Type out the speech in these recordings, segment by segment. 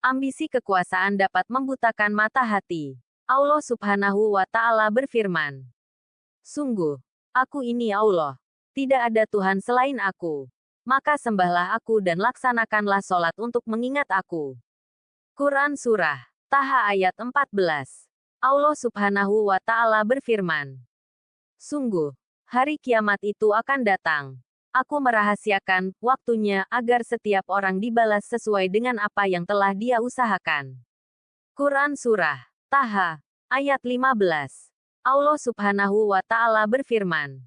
Ambisi kekuasaan dapat membutakan mata hati. Allah Subhanahu wa Ta'ala berfirman, "Sungguh, aku ini Allah. Tidak ada Tuhan selain aku. Maka sembahlah aku dan laksanakanlah sholat untuk mengingat aku." Quran Surah Taha ayat 14. Allah Subhanahu wa Ta'ala berfirman, "Sungguh, hari kiamat itu akan datang. Aku merahasiakan waktunya agar setiap orang dibalas sesuai dengan apa yang telah dia usahakan." Quran Surah Taha ayat 15. Allah Subhanahu wa Ta'ala berfirman,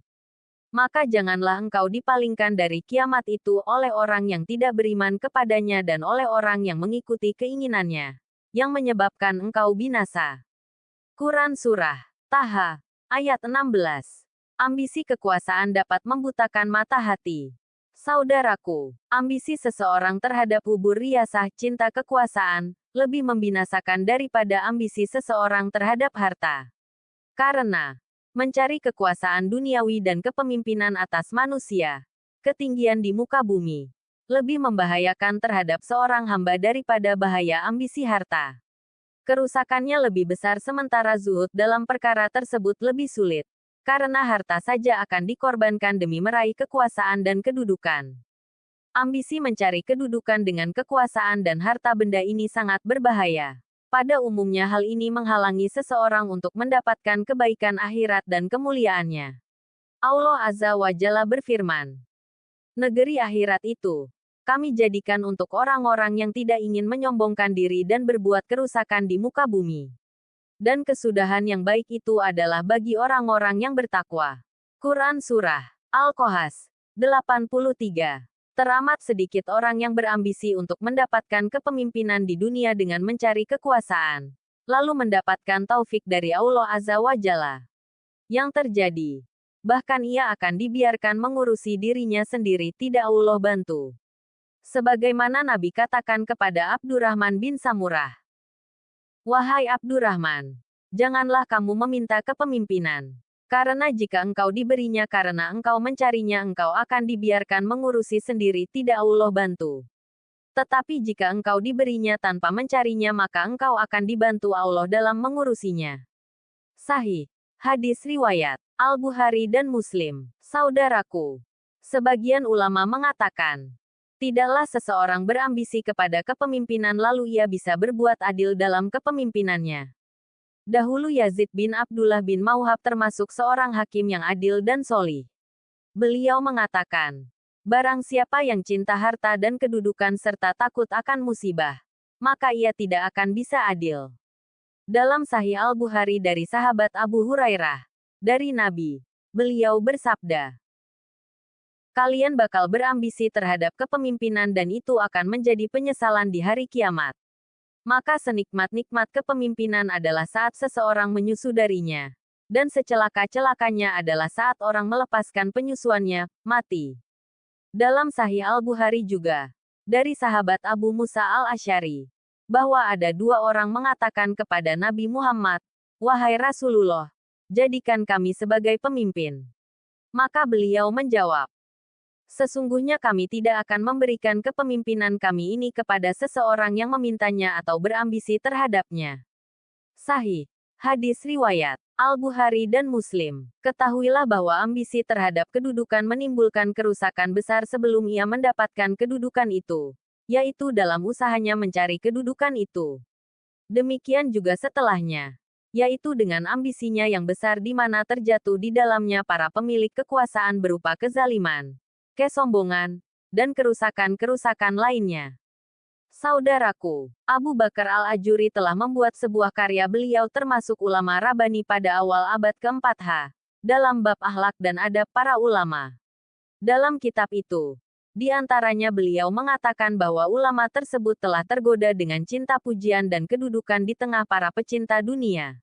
"Maka janganlah engkau dipalingkan dari kiamat itu oleh orang yang tidak beriman kepadanya dan oleh orang yang mengikuti keinginannya, yang menyebabkan engkau binasa." Quran Surah Taha ayat 16. Ambisi kekuasaan dapat membutakan mata hati. Saudaraku, ambisi seseorang terhadap hubur riasah cinta kekuasaan, lebih membinasakan daripada ambisi seseorang terhadap harta. Karena, mencari kekuasaan duniawi dan kepemimpinan atas manusia, ketinggian di muka bumi, lebih membahayakan terhadap seorang hamba daripada bahaya ambisi harta. Kerusakannya lebih besar sementara zuhud dalam perkara tersebut lebih sulit. Karena harta saja akan dikorbankan demi meraih kekuasaan dan kedudukan. Ambisi mencari kedudukan dengan kekuasaan dan harta benda ini sangat berbahaya. Pada umumnya hal ini menghalangi seseorang untuk mendapatkan kebaikan akhirat dan kemuliaannya. Allah Azza wa Jalla berfirman, "Negeri akhirat itu kami jadikan untuk orang-orang yang tidak ingin menyombongkan diri dan berbuat kerusakan di muka bumi. Dan kesudahan yang baik itu adalah bagi orang-orang yang bertakwa." Quran Surah Al-Qasas 83. Teramat sedikit orang yang berambisi untuk mendapatkan kepemimpinan di dunia dengan mencari kekuasaan, lalu mendapatkan taufik dari Allah Azza wa Jalla. Yang terjadi, bahkan ia akan dibiarkan mengurusi dirinya sendiri, tidak Allah bantu. Sebagaimana Nabi katakan kepada Abdurrahman bin Samurah, "Wahai Abdurrahman, janganlah kamu meminta kepemimpinan. Karena jika engkau diberinya karena engkau mencarinya engkau akan dibiarkan mengurusi sendiri, tidak Allah bantu. Tetapi jika engkau diberinya tanpa mencarinya maka engkau akan dibantu Allah dalam mengurusinya." Sahih. Hadis riwayat Al-Bukhari dan Muslim. Saudaraku, sebagian ulama mengatakan, tidaklah seseorang berambisi kepada kepemimpinan lalu ia bisa berbuat adil dalam kepemimpinannya. Dahulu Yazid bin Abdullah bin Mauhab termasuk seorang hakim yang adil dan solih. Beliau mengatakan, barang siapa yang cinta harta dan kedudukan serta takut akan musibah, maka ia tidak akan bisa adil. Dalam Sahih Al-Bukhari dari sahabat Abu Hurairah, dari Nabi, beliau bersabda, "Kalian bakal berambisi terhadap kepemimpinan dan itu akan menjadi penyesalan di hari kiamat. Maka senikmat-nikmat kepemimpinan adalah saat seseorang menyusu darinya. Dan secelaka-celakanya adalah saat orang melepaskan penyusuannya, mati." Dalam Sahih Al-Bukhari juga, dari sahabat Abu Musa al-Asy'ari, bahwa ada dua orang mengatakan kepada Nabi Muhammad, "Wahai Rasulullah, jadikan kami sebagai pemimpin." Maka beliau menjawab, "Sesungguhnya kami tidak akan memberikan kepemimpinan kami ini kepada seseorang yang memintanya atau berambisi terhadapnya." Sahih. Hadis riwayat Al-Bukhari dan Muslim. Ketahuilah bahwa ambisi terhadap kedudukan menimbulkan kerusakan besar sebelum ia mendapatkan kedudukan itu, yaitu dalam usahanya mencari kedudukan itu. Demikian juga setelahnya, yaitu dengan ambisinya yang besar di mana terjatuh di dalamnya para pemilik kekuasaan berupa kezaliman, kesombongan, dan kerusakan-kerusakan lainnya. Saudaraku, Abu Bakar al-Ajuri telah membuat sebuah karya beliau termasuk ulama Rabbani pada awal abad ke-4 dalam bab akhlak dan adab para ulama. Dalam kitab itu, di antaranya beliau mengatakan bahwa ulama tersebut telah tergoda dengan cinta pujian dan kedudukan di tengah para pecinta dunia.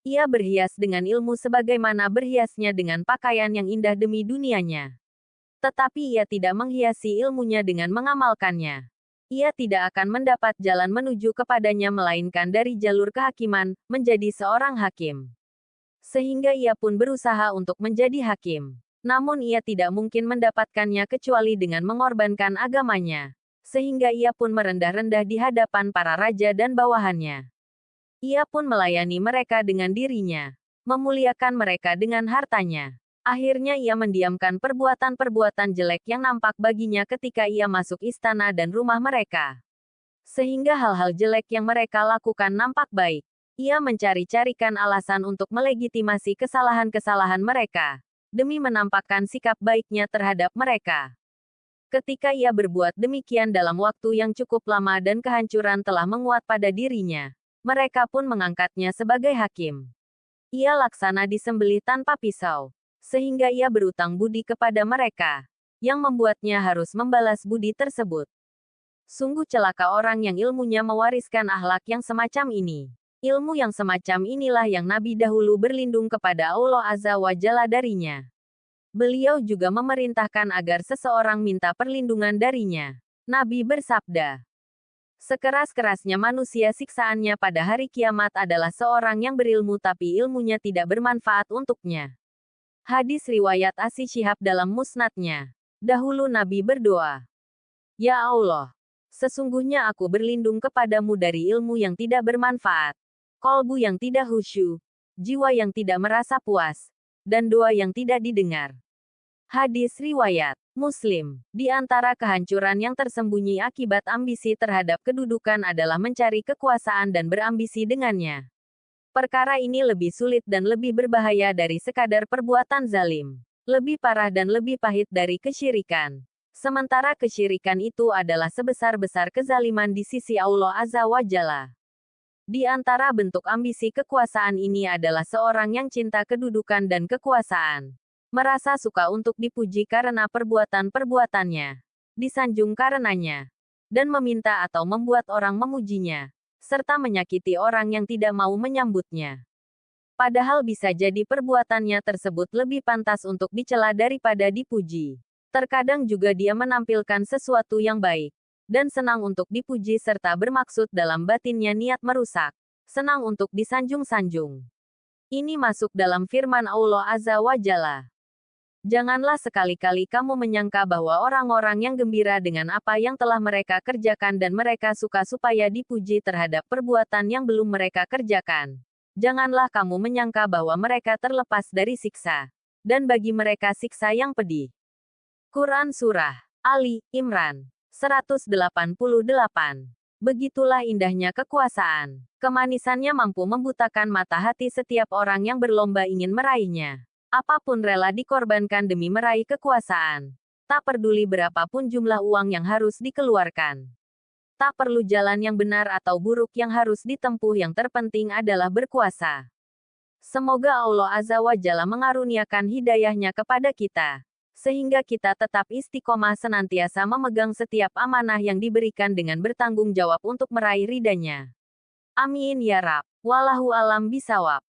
Ia berhias dengan ilmu sebagaimana berhiasnya dengan pakaian yang indah demi dunianya. Tetapi ia tidak menghiasi ilmunya dengan mengamalkannya. Ia tidak akan mendapat jalan menuju kepadanya melainkan dari jalur kehakiman, menjadi seorang hakim. Sehingga ia pun berusaha untuk menjadi hakim. Namun ia tidak mungkin mendapatkannya kecuali dengan mengorbankan agamanya. sehingga ia pun merendah-rendah di hadapan para raja dan bawahannya. Ia pun melayani mereka dengan dirinya, memuliakan mereka dengan hartanya. Akhirnya ia mendiamkan perbuatan-perbuatan jelek yang nampak baginya ketika ia masuk istana dan rumah mereka. Sehingga hal-hal jelek yang mereka lakukan nampak baik. Ia mencari-carikan alasan untuk melegitimasi kesalahan-kesalahan mereka, demi menampakkan sikap baiknya terhadap mereka. Ketika ia berbuat demikian dalam waktu yang cukup lama dan kehancuran telah menguat pada dirinya, mereka pun mengangkatnya sebagai hakim. Ia laksana disembelih tanpa pisau, sehingga ia berutang budi kepada mereka, yang membuatnya harus membalas budi tersebut. Sungguh celaka orang yang ilmunya mewariskan akhlak yang semacam ini. Ilmu yang semacam inilah yang Nabi dahulu berlindung kepada Allah Azza wa Jalla darinya. Beliau juga memerintahkan agar seseorang minta perlindungan darinya. Nabi bersabda, "Sekeras-kerasnya manusia siksaannya pada hari kiamat adalah seorang yang berilmu tapi ilmunya tidak bermanfaat untuknya." Hadis riwayat As Syihab dalam musnadnya. Dahulu Nabi berdoa, "Ya Allah, sesungguhnya aku berlindung kepadamu dari ilmu yang tidak bermanfaat, kolbu yang tidak khusyuk, jiwa yang tidak merasa puas, dan doa yang tidak didengar." Hadis riwayat Muslim. Di antara kehancuran yang tersembunyi akibat ambisi terhadap kedudukan adalah mencari kekuasaan dan berambisi dengannya. Perkara ini lebih sulit dan lebih berbahaya dari sekadar perbuatan zalim. Lebih parah dan lebih pahit dari kesyirikan. Sementara kesyirikan itu adalah sebesar-besar kezaliman di sisi Allah Azza wa Jalla. Di antara bentuk ambisi kekuasaan ini adalah seorang yang cinta kedudukan dan kekuasaan. Merasa suka untuk dipuji karena perbuatan-perbuatannya, disanjung karenanya, dan meminta atau membuat orang memujinya, serta menyakiti orang yang tidak mau menyambutnya. Padahal bisa jadi perbuatannya tersebut lebih pantas untuk dicela daripada dipuji. Terkadang juga dia menampilkan sesuatu yang baik, dan senang untuk dipuji serta bermaksud dalam batinnya niat merusak, senang untuk disanjung-sanjung. Ini masuk dalam firman Allah Azza wa Jalla. Janganlah sekali-kali kamu menyangka bahwa orang-orang yang gembira dengan apa yang telah mereka kerjakan dan mereka suka supaya dipuji terhadap perbuatan yang belum mereka kerjakan. Janganlah kamu menyangka bahwa mereka terlepas dari siksa. Dan bagi mereka siksa yang pedih. Quran Surah Ali Imran 188. Begitulah indahnya kekuasaan. Kemanisannya mampu membutakan mata hati setiap orang yang berlomba ingin meraihnya. Apapun rela dikorbankan demi meraih kekuasaan. Tak peduli berapapun jumlah uang yang harus dikeluarkan. Tak perlu jalan yang benar atau buruk yang harus ditempuh, yang terpenting adalah berkuasa. Semoga Allah Azza wa Jalla mengaruniakan hidayahnya kepada kita, sehingga kita tetap istiqomah senantiasa memegang setiap amanah yang diberikan dengan bertanggung jawab untuk meraih ridhanya. Amin ya Rabb. Wallahu alam bisawab.